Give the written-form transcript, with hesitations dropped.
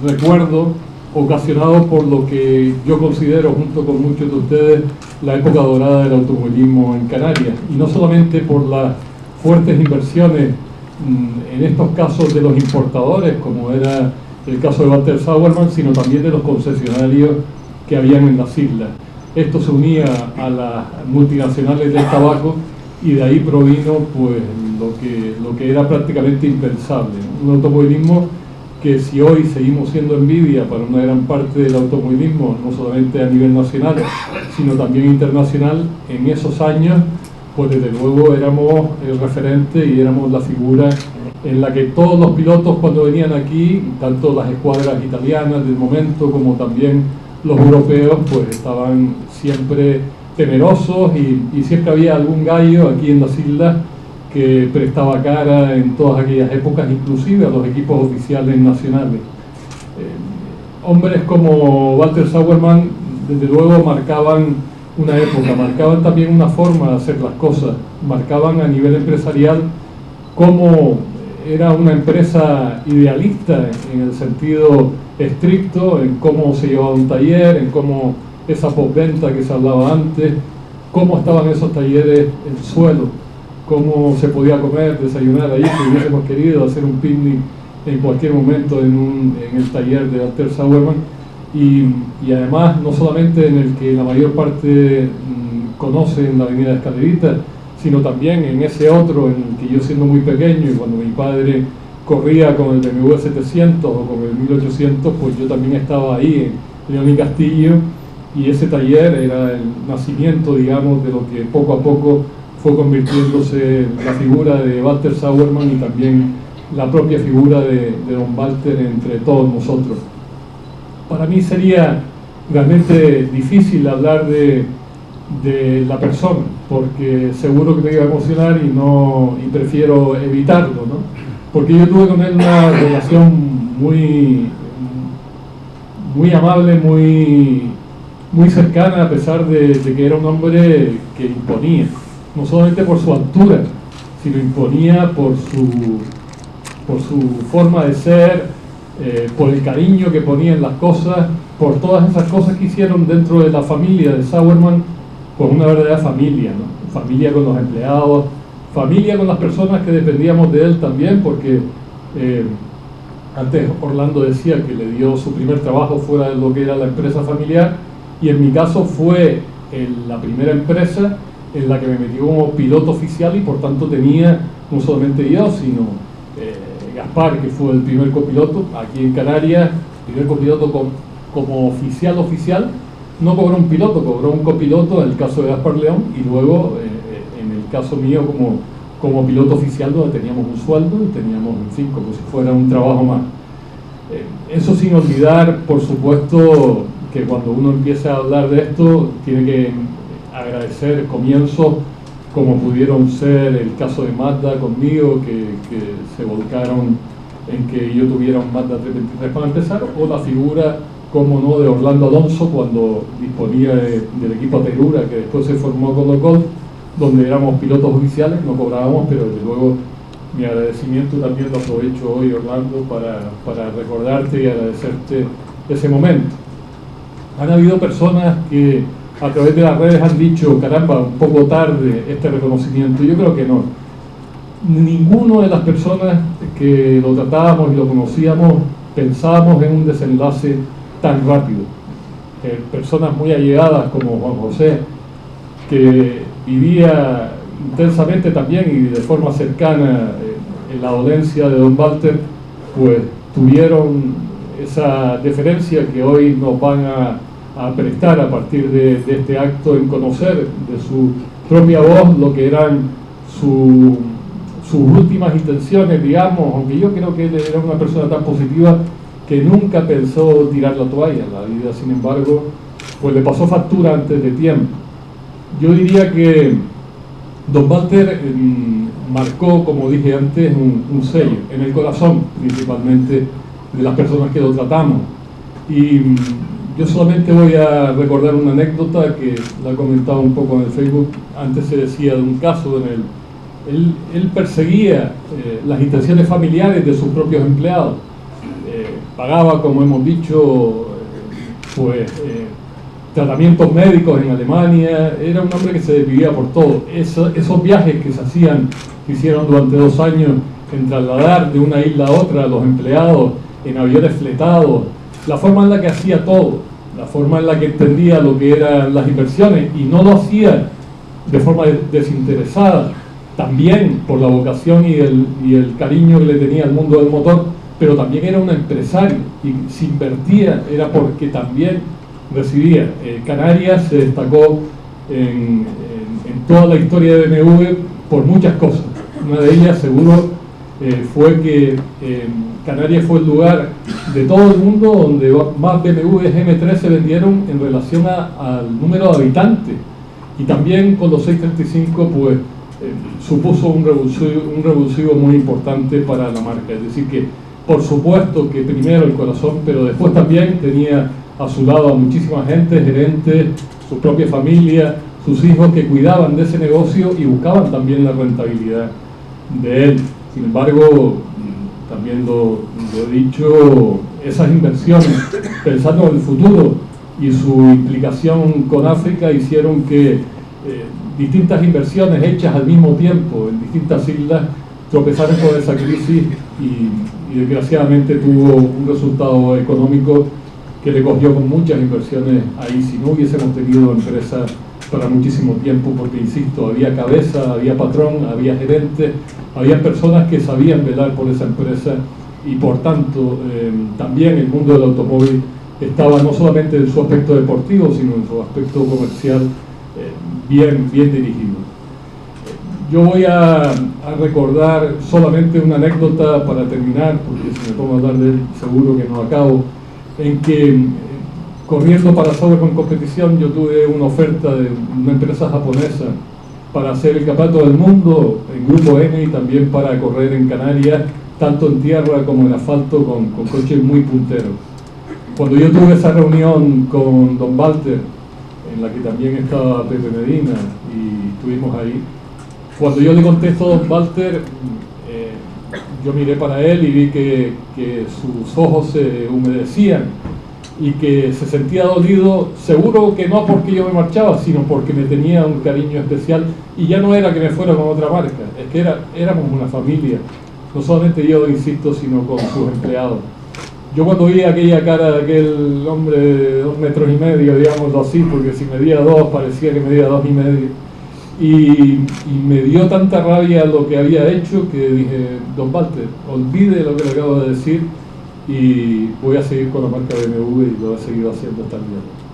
recuerdo ocasionado por lo que yo considero, junto con muchos de ustedes, la época dorada del automovilismo en Canarias. Y no solamente por las fuertes inversiones en estos casos de los importadores, como era el caso de Walter Sauermann, sino también de los concesionarios que habían en las islas. Esto se unía a las multinacionales del tabaco y de ahí provino pues lo que era prácticamente impensable, ¿no? Un automovilismo que, si hoy seguimos siendo envidia para una gran parte del automovilismo, no solamente a nivel nacional, sino también internacional, en esos años, pues desde luego éramos el referente y éramos la figura en la que todos los pilotos, cuando venían aquí, tanto las escuadras italianas del momento como también los europeos, pues estaban siempre temerosos y siempre había algún gallo aquí en las islas que prestaba cara en todas aquellas épocas, inclusive a los equipos oficiales nacionales. Hombres como Walter Sauermann, desde luego, marcaban una época, marcaban también una forma de hacer las cosas, marcaban a nivel empresarial cómo era una empresa idealista en el sentido estricto, en cómo se llevaba un taller, en cómo esa postventa que se hablaba antes, cómo estaban esos talleres en suelo, cómo se podía comer, desayunar ahí, si hubiésemos querido hacer un picnic en cualquier momento en el taller de Walter Sauermann, y además no solamente en el que la mayor parte conocen la avenida Escalerita, sino también en ese otro en el que yo, siendo muy pequeño, y cuando mi padre corría con el BMW 700 o con el 1800, pues yo también estaba ahí en León y Castillo, y ese taller era el nacimiento, digamos, de lo que poco a poco fue convirtiéndose la figura de Walter Sauermann y también la propia figura de don Walter entre todos nosotros. Para mí sería realmente difícil hablar de la persona, porque seguro que me iba a emocionar y prefiero evitarlo, ¿no? Porque yo tuve con él una relación muy amable, muy cercana, a pesar de que era un hombre que imponía, no solamente por su altura, sino imponía por su forma de ser, por el cariño que ponía en las cosas, por todas esas cosas que hicieron dentro de la familia de Sauermann, pues una verdadera familia, ¿no? Familia con los empleados, familia con las personas que dependíamos de él también, porque antes Orlando decía que le dio su primer trabajo fuera de lo que era la empresa familiar, y en mi caso fue la primera empresa en la que me metí como piloto oficial, y por tanto tenía no solamente yo, sino Gaspar, que fue el primer copiloto aquí en Canarias, primer copiloto como oficial, no cobró un piloto, cobró un copiloto en el caso de Gaspar León, y luego en el caso mío como piloto oficial, donde teníamos un sueldo y teníamos, en fin, como si fuera un trabajo más. Eso sin olvidar, por supuesto, que cuando uno empieza a hablar de esto, tiene que agradecer comienzos como pudieron ser el caso de Mazda conmigo, que se volcaron en que yo tuviera un Mazda 323 para empezar, o la figura, como no, de Orlando Alonso cuando disponía del equipo Terura, que después se formó con Golf, donde éramos pilotos oficiales, no cobrábamos, pero desde luego mi agradecimiento también lo aprovecho hoy, Orlando, para recordarte y agradecerte ese momento. Han habido personas que a través de las redes han dicho, caramba, un poco tarde este reconocimiento. Yo creo que no. Ninguno de las personas que lo tratábamos y lo conocíamos pensábamos en un desenlace tan rápido. Personas muy allegadas como Juan José, que vivía intensamente también y de forma cercana en la dolencia de don Walter, pues tuvieron esa deferencia que hoy nos van a prestar a partir de este acto, en conocer de su propia voz lo que eran sus últimas intenciones, digamos, aunque yo creo que él era una persona tan positiva que nunca pensó tirar la toalla. La vida, sin embargo, pues le pasó factura antes de tiempo. Yo diría que don Walter marcó, como dije antes, un sello en el corazón, principalmente, de las personas que lo tratamos. Y yo solamente voy a recordar una anécdota que la he comentado un poco en el Facebook. Antes se decía de un caso en él perseguía las intenciones familiares de sus propios empleados. pagaba, como hemos dicho, tratamientos médicos en Alemania. Era un hombre que se desvivía por todo. Esos viajes que se hacían, que hicieron durante 2 años, en trasladar de una isla a otra a los empleados en aviones fletados, la forma en la que hacía todo, la forma en la que entendía lo que eran las inversiones, y no lo hacía de forma desinteresada, también por la vocación y el cariño que le tenía al mundo del motor, pero también era un empresario, y si invertía era porque también recibía. Canarias se destacó en toda la historia de BMW por muchas cosas. Una de ellas seguro fue que Canarias fue el lugar de todo el mundo donde más BMW M3 se vendieron en relación al número de habitantes, y también con los 635 pues supuso un revulsivo muy importante para la marca. Es decir que por supuesto que primero el corazón, pero después también tenía a su lado a muchísima gente, gerentes, su propia familia, sus hijos, que cuidaban de ese negocio y buscaban también la rentabilidad de él. Sin embargo, también lo he dicho, esas inversiones, pensando en el futuro y su implicación con África, hicieron que distintas inversiones hechas al mismo tiempo en distintas islas tropezaran con esa crisis, y desgraciadamente tuvo un resultado económico que le cogió con muchas inversiones ahí. Si no hubiésemos tenido empresa para muchísimo tiempo, porque insisto, había cabeza, había patrón, había gerente, había personas que sabían velar por esa empresa, y por tanto también el mundo del automóvil estaba no solamente en su aspecto deportivo, sino en su aspecto comercial bien dirigido. Yo voy a recordar solamente una anécdota para terminar, porque si me pongo a hablar de él seguro que no acabo, en que corriendo para Sauber con competición yo tuve una oferta de una empresa japonesa para hacer el campeonato del mundo en Grupo N, y también para correr en Canarias, tanto en tierra como en asfalto, con coches muy punteros. Cuando yo tuve esa reunión con Don Walter, en la que también estaba Pepe Medina, y estuvimos ahí, cuando yo le contesto a Don Walter, yo miré para él y vi que sus ojos se humedecían y que se sentía dolido, seguro que no porque yo me marchaba, sino porque me tenía un cariño especial, y ya no era que me fuera con otra marca, es que éramos una familia, no solamente yo, insisto, sino con sus empleados. Yo cuando vi aquella cara de aquel hombre de 2,5 metros, digámoslo así, porque si medía 2 parecía que medía 2,5 metros, y me dio tanta rabia lo que había hecho, que dije: Don Walter, olvide lo que le acabo de decir, y voy a seguir con la marca BMW, y lo he seguido haciendo hasta el día de hoy.